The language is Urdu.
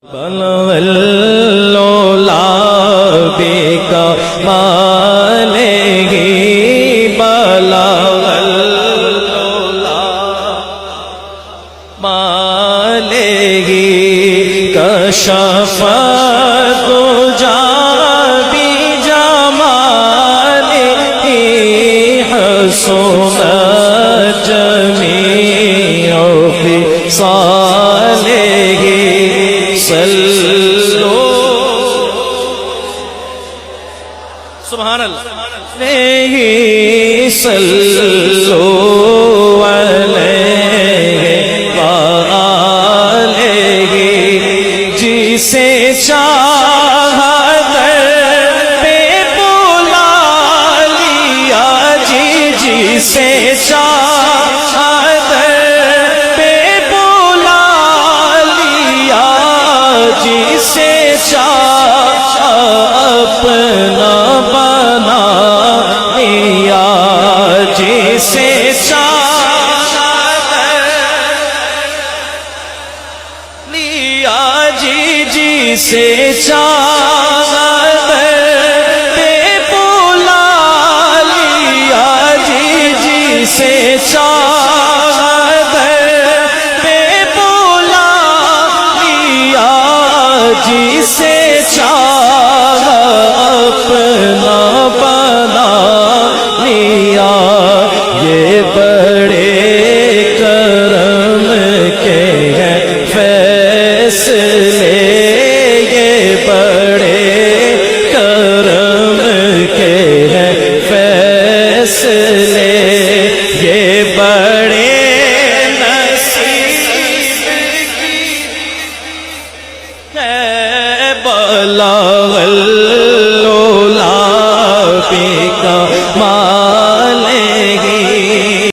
بلغ العلا بکمالہ بلغ العلا مالہ کشف الدجی بجمالہ حسنت جمیع خصالہ سبحان اللہ صلو علیہ وآلہ جسے چاہ در پہ بلا لیا جی جسے چاہ در پہ بلا لیا جسے چاہ اپنا بنا لیا جسے چاہ لیا جی جسے چاہ پہ بلا لیا جی جسے چاہ پہ بلا لیا جسے چاہ اپنا بنا لیا یہ بڑے کرم کے ہیں فیصلے یہ بڑے کرم کے ہیں فیصلے یہ بڑے نصیب کی ہے بلغ العلا بکمالہ